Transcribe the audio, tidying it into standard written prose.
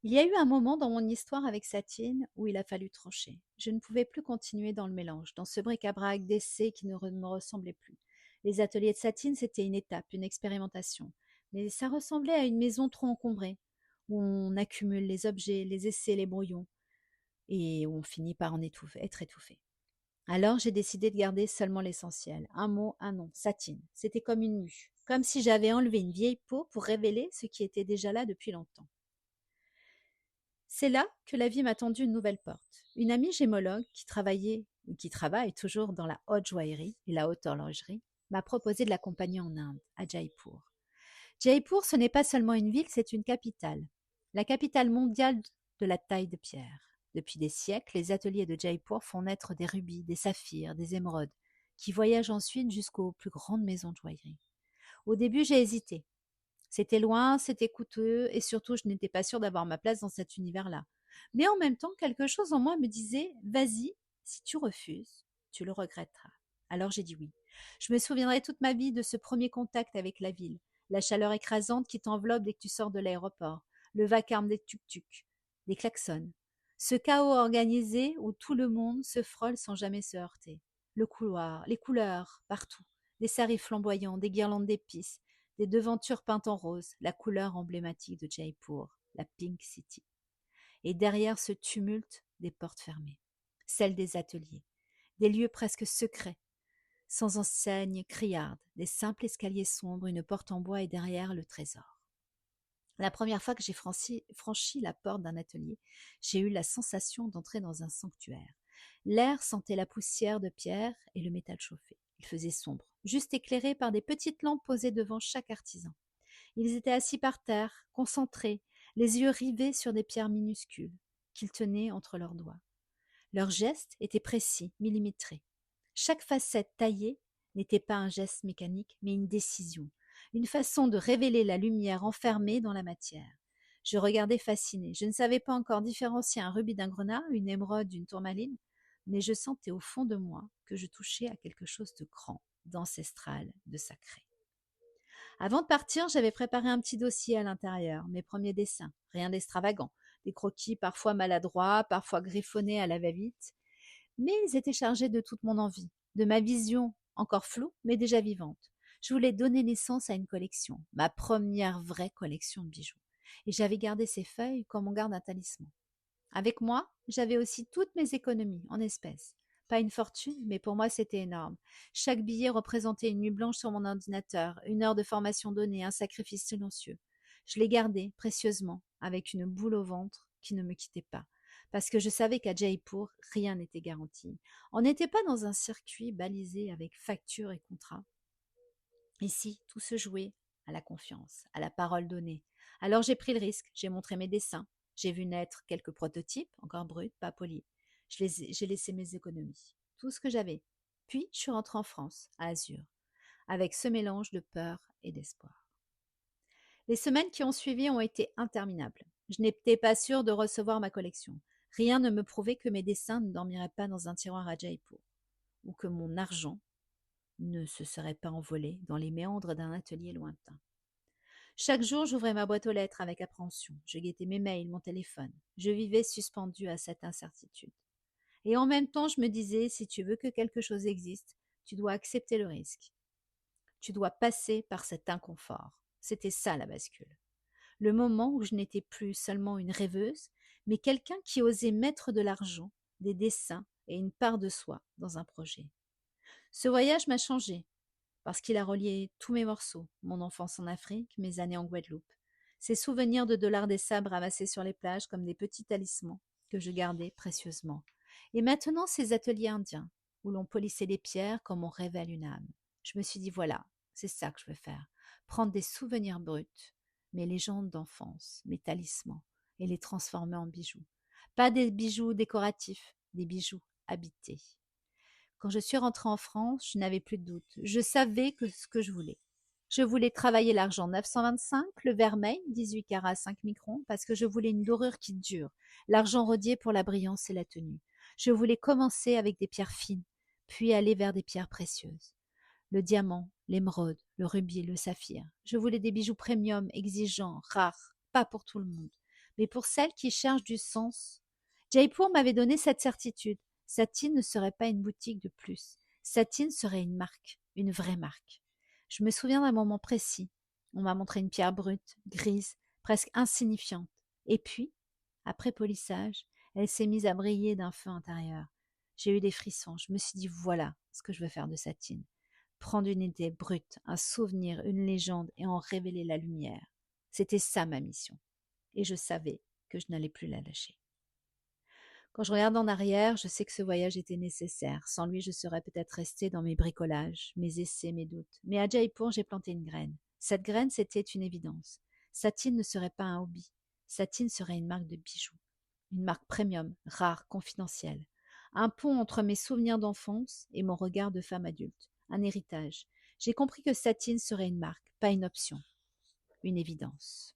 Il y a eu un moment dans mon histoire avec Satine où il a fallu trancher. Je ne pouvais plus continuer dans le mélange, dans ce bric-à-brac d'essais qui me ressemblait plus. Les ateliers de Satine, c'était une étape, une expérimentation. Mais ça ressemblait à une maison trop encombrée, où on accumule les objets, les essais, les brouillons, et où on finit par être étouffé. Alors j'ai décidé de garder seulement l'essentiel. Un mot, un nom, Satine. C'était comme une mue, comme si j'avais enlevé une vieille peau pour révéler ce qui était déjà là depuis longtemps. C'est là que la vie m'a tendu une nouvelle porte. Une amie gémologue qui travaille toujours dans la haute joaillerie et la haute horlogerie, m'a proposé de l'accompagner en Inde, à Jaipur. Jaipur, ce n'est pas seulement une ville, c'est une capitale. La capitale mondiale de la taille de pierre. Depuis des siècles, les ateliers de Jaipur font naître des rubis, des saphirs, des émeraudes, qui voyagent ensuite jusqu'aux plus grandes maisons de joaillerie. Au début, j'ai hésité. C'était loin, c'était coûteux et surtout, je n'étais pas sûre d'avoir ma place dans cet univers-là. Mais en même temps, quelque chose en moi me disait: vas-y, si tu refuses, tu le regretteras. Alors j'ai dit oui. Je me souviendrai toute ma vie de ce premier contact avec la ville, la chaleur écrasante qui t'enveloppe dès que tu sors de l'aéroport, le vacarme des tuk-tuk, des klaxons, ce chaos organisé où tout le monde se frôle sans jamais se heurter. Le couloir, les couleurs, partout, des saris flamboyants, des guirlandes d'épices, des devantures peintes en rose, la couleur emblématique de Jaipur, la Pink City. Et derrière ce tumulte, des portes fermées, celles des ateliers, des lieux presque secrets, sans enseigne criarde, des simples escaliers sombres, une porte en bois et derrière le trésor. La première fois que j'ai franchi la porte d'un atelier, j'ai eu la sensation d'entrer dans un sanctuaire. L'air sentait la poussière de pierre et le métal chauffé. Il faisait sombre, juste éclairé par des petites lampes posées devant chaque artisan. Ils étaient assis par terre, concentrés, les yeux rivés sur des pierres minuscules qu'ils tenaient entre leurs doigts. Leurs gestes étaient précis, millimétrés. Chaque facette taillée n'était pas un geste mécanique, mais une décision, une façon de révéler la lumière enfermée dans la matière. Je regardais fascinée. Je ne savais pas encore différencier un rubis d'un grenat, une émeraude d'une tourmaline, mais je sentais au fond de moi que je touchais à quelque chose de grand, d'ancestral, de sacré. Avant de partir, j'avais préparé un petit dossier à l'intérieur, mes premiers dessins, rien d'extravagant, des croquis parfois maladroits, parfois griffonnés à la va-vite, mais ils étaient chargés de toute mon envie, de ma vision, encore floue, mais déjà vivante. Je voulais donner naissance à une collection, ma première vraie collection de bijoux. Et j'avais gardé ces feuilles comme on garde un talisman. Avec moi, j'avais aussi toutes mes économies en espèces. Pas une fortune, mais pour moi c'était énorme. Chaque billet représentait une nuit blanche sur mon ordinateur, une heure de formation donnée, un sacrifice silencieux. Je les gardais précieusement, avec une boule au ventre qui ne me quittait pas. Parce que je savais qu'à Jaipur, rien n'était garanti. On n'était pas dans un circuit balisé avec factures et contrats. Ici, tout se jouait à la confiance, à la parole donnée. Alors j'ai pris le risque, j'ai montré mes dessins, j'ai vu naître quelques prototypes, encore bruts, pas polis. J'ai laissé mes économies, tout ce que j'avais. Puis je suis rentrée en France, à Azur, avec ce mélange de peur et d'espoir. Les semaines qui ont suivi ont été interminables. Je n'étais pas sûre de recevoir ma collection. Rien ne me prouvait que mes dessins ne dormiraient pas dans un tiroir à Jaipur, ou que mon argent ne se serait pas envolé dans les méandres d'un atelier lointain. Chaque jour, j'ouvrais ma boîte aux lettres avec appréhension. Je guettais mes mails, mon téléphone. Je vivais suspendue à cette incertitude. Et en même temps, je me disais, si tu veux que quelque chose existe, tu dois accepter le risque. Tu dois passer par cet inconfort. C'était ça la bascule. Le moment où je n'étais plus seulement une rêveuse, mais quelqu'un qui osait mettre de l'argent, des dessins et une part de soi dans un projet. Ce voyage m'a changé parce qu'il a relié tous mes morceaux, mon enfance en Afrique, mes années en Guadeloupe, ces souvenirs de dollars des sables ramassés sur les plages comme des petits talismans que je gardais précieusement. Et maintenant ces ateliers indiens, où l'on polissait les pierres comme on révèle une âme. Je me suis dit, voilà, c'est ça que je veux faire. Prendre des souvenirs bruts, mes légendes d'enfance, mes talismans, et les transformer en bijoux. Pas des bijoux décoratifs, des bijoux habités. Quand je suis rentrée en France, je n'avais plus de doute. Je savais ce que je voulais. Je voulais travailler l'argent 925, le vermeil 18 carats 5 microns, parce que je voulais une dorure qui dure, l'argent rodié pour la brillance et la tenue. Je voulais commencer avec des pierres fines, puis aller vers des pierres précieuses. Le diamant, l'émeraude, le rubis, le saphir. Je voulais des bijoux premium, exigeants, rares, pas pour tout le monde. mais pour celles qui cherchent du sens. Jaipur m'avait donné cette certitude. Satine ne serait pas une boutique de plus. Satine serait une marque, une vraie marque. Je me souviens d'un moment précis. On m'a montré une pierre brute, grise, presque insignifiante. Et puis, après polissage, elle s'est mise à briller d'un feu intérieur. J'ai eu des frissons. Je me suis dit, voilà ce que je veux faire de Satine. Prendre une idée brute, un souvenir, une légende et en révéler la lumière. C'était ça ma mission. Et je savais que je n'allais plus la lâcher. Quand je regarde en arrière, je sais que ce voyage était nécessaire. Sans lui, je serais peut-être restée dans mes bricolages, mes essais, mes doutes. Mais à Jaipur, j'ai planté une graine. Cette graine, c'était une évidence. Satine ne serait pas un hobby. Satine serait une marque de bijoux. Une marque premium, rare, confidentielle. Un pont entre mes souvenirs d'enfance et mon regard de femme adulte. Un héritage. J'ai compris que Satine serait une marque, pas une option. Une évidence.